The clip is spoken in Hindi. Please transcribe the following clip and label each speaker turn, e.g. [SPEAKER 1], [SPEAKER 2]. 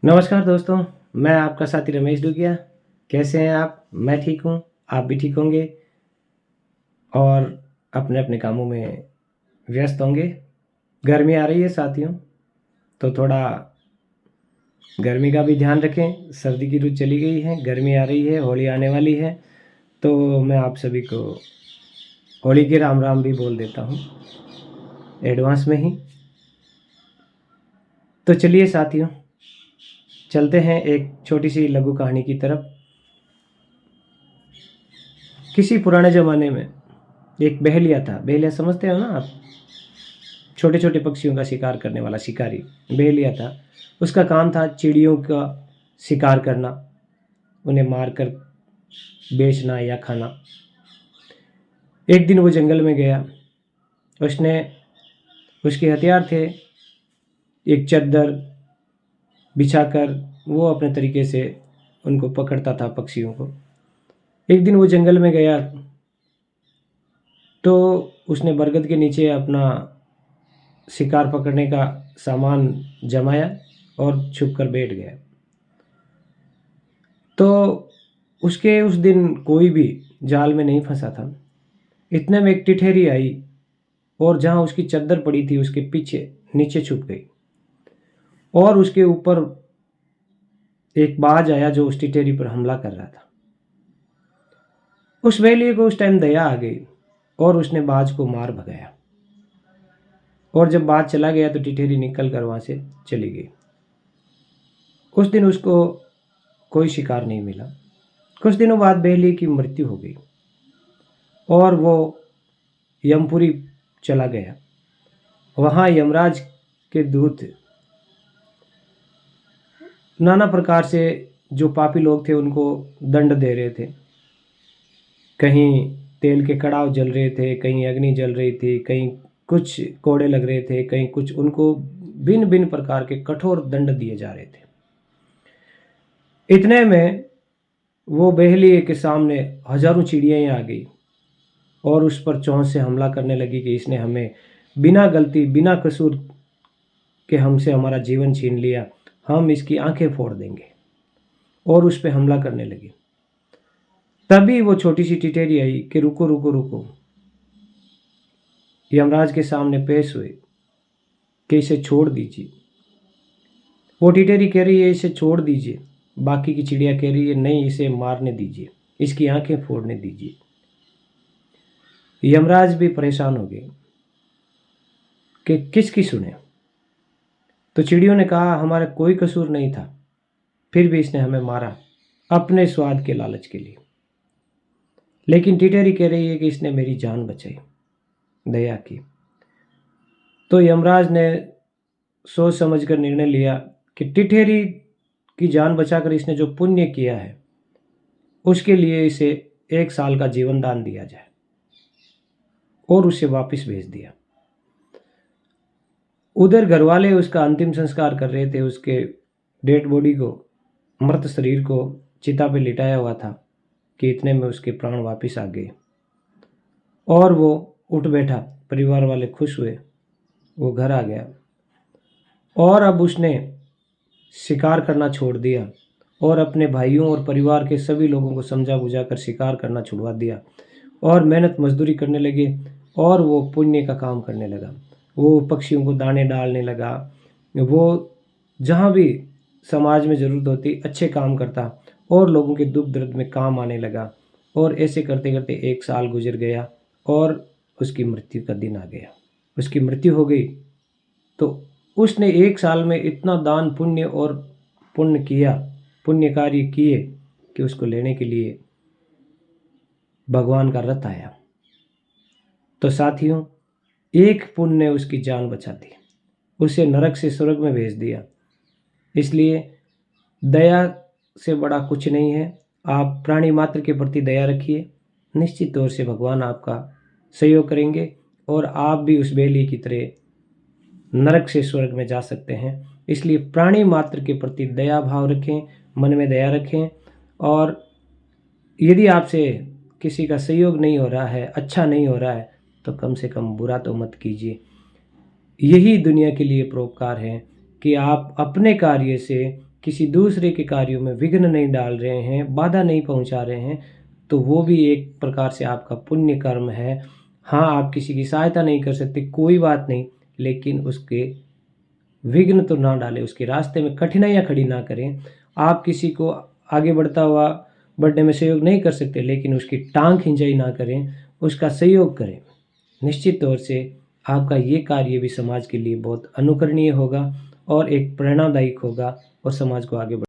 [SPEAKER 1] नमस्कार दोस्तों, मैं आपका साथी रमेश डुगिया। कैसे हैं आप? मैं ठीक हूँ, आप भी ठीक होंगे और अपने-अपने कामों में व्यस्त होंगे। गर्मी आ रही है साथियों, तो थोड़ा गर्मी का भी ध्यान रखें। सर्दी की रुत चली गई है, गर्मी आ रही है, होली आने वाली है, तो मैं आप सभी को होली के राम-राम भी बोल देता हूँ एडवांस में ही। तो चलिए साथियों, चलते हैं एक छोटी-सी लघु कहानी की तरफ। किसी पुराने ज़माने में एक बहेलिया था। बहेलिया समझते हो ना आप? छोटे-छोटे पक्षियों का शिकार करने वाला शिकारी बहेलिया था। उसका काम था चिड़ियों का शिकार करना, उन्हें मारकर बेचना या खाना। एक दिन वो जंगल में गया। उसने उसके हथियार थे, एक चद्दर बिछाकर वो अपने तरीके से उनको पकड़ता था पक्षियों को। एक दिन वो जंगल में गया तो उसने बरगद के नीचे अपना शिकार पकड़ने का सामान जमाया और छुप कर बैठ गया। तो उसके उस दिन कोई भी जाल में नहीं फंसा था। इतने में एक टिटहरी आई और जहाँ उसकी चद्दर पड़ी थी उसके पीछे नीचे छुप गई और उसके ऊपर एक बाज आया जो उस टिटहरी पर हमला कर रहा था। उस बहेलिये को उस टाइम दया आ गई और उसने बाज को मार भगाया और जब बाज चला गया तो टिटहरी निकल कर वहाँ से चली गई। उस दिन उसको कोई शिकार नहीं मिला। कुछ दिनों बाद बहेलिये की मृत्यु हो गई और वो यमपुरी चला गया। वहाँ यमराज के दूत नाना प्रकार से जो पापी लोग थे उनको दंड दे रहे थे। कहीं तेल के कड़ाव जल रहे थे, कहीं अग्नि जल रही थी, कहीं कुछ कोड़े लग रहे थे, कहीं कुछ, उनको भिन्न-भिन्न प्रकार के कठोर दंड दिए जा रहे थे। इतने में वो बहेलिये के सामने हजारों चिड़ियाँ आ गई और उस पर चोंच से हमला करने लगी कि इसने हमें बिना गलती, बिना कसूर के हमसे हमारा जीवन छीन लिया, हम इसकी आंखें फोड़ देंगे, और उस पे हमला करने लगी। तभी वो छोटी सी टिटहरी आई कि रुको रुको रुको। यमराज के सामने पेश हुए कि इसे छोड़ दीजिए। वो टिटहरी कह रही है इसे छोड़ दीजिए। बाकी की चिड़िया कह रही है नहीं, इसे मारने दीजिए, इसकी आंखें फोड़ने दीजिए। यमराज भी परेशान हो गए कि किसकी सुने। तो चिड़ियों ने कहा हमारा कोई कसूर नहीं था, फिर भी इसने हमें मारा अपने स्वाद के लालच के लिए। लेकिन टिटहरी कह रही है कि इसने मेरी जान बचाई, दया की। तो यमराज ने सोच समझकर निर्णय लिया कि टिटहरी की जान बचाकर इसने जो पुण्य किया है उसके लिए इसे 1 साल का जीवन दान दिया जाए, और उसे वापस भेज दिया। उधर घरवाले उसका अंतिम संस्कार कर रहे थे। उसके डेड बॉडी को, मृत शरीर को चिता पे लिटाया हुआ था कि इतने में उसके प्राण वापस आ गए और वो उठ बैठा। परिवार वाले खुश हुए, वो घर आ गया और अब उसने शिकार करना छोड़ दिया और अपने भाइयों और परिवार के सभी लोगों को समझा बुझा कर शिकार करना छुड़वा दिया और मेहनत मजदूरी करने लगे और वो पुण्य का काम करने लगा। वो पक्षियों को दाने डालने लगा, वो जहाँ भी समाज में ज़रूरत होती अच्छे काम करता और लोगों के दुख दर्द में काम आने लगा। और ऐसे करते करते 1 साल गुजर गया और उसकी मृत्यु का दिन आ गया। उसकी मृत्यु हो गई तो उसने 1 साल में इतना दान पुण्य और पुण्य किया, पुण्य कार्य किए कि उसको लेने के लिए भगवान का रथ आया। तो साथियों, एक पुण्य ने उसकी जान बचा दी, उसे नरक से स्वर्ग में भेज दिया। इसलिए दया से बड़ा कुछ नहीं है। आप प्राणी मात्र के प्रति दया रखिए, निश्चित तौर से भगवान आपका सहयोग करेंगे और आप भी उस बेली की तरह नरक से स्वर्ग में जा सकते हैं। इसलिए प्राणी मात्र के प्रति दया भाव रखें, मन में दया रखें। और यदि आपसे किसी का सहयोग नहीं हो रहा है, अच्छा नहीं हो रहा है, तो कम से कम बुरा तो मत कीजिए। यही दुनिया के लिए परोपकार है कि आप अपने कार्य से किसी दूसरे के कार्यों में विघ्न नहीं डाल रहे हैं, बाधा नहीं पहुंचा रहे हैं, तो वो भी एक प्रकार से आपका पुण्य कर्म है। हाँ, आप किसी की सहायता नहीं कर सकते, कोई बात नहीं, लेकिन उसके विघ्न तो ना डालें, उसके रास्ते में कठिनाइयाँ खड़ी ना करें। आप किसी को आगे बढ़ने में सहयोग नहीं कर सकते, लेकिन उसकी टाँग खिंचाई ना करें, उसका सहयोग करें। निश्चित तौर से आपका ये कार्य भी समाज के लिए बहुत अनुकरणीय होगा और एक प्रेरणादायक होगा और समाज को आगे बढ़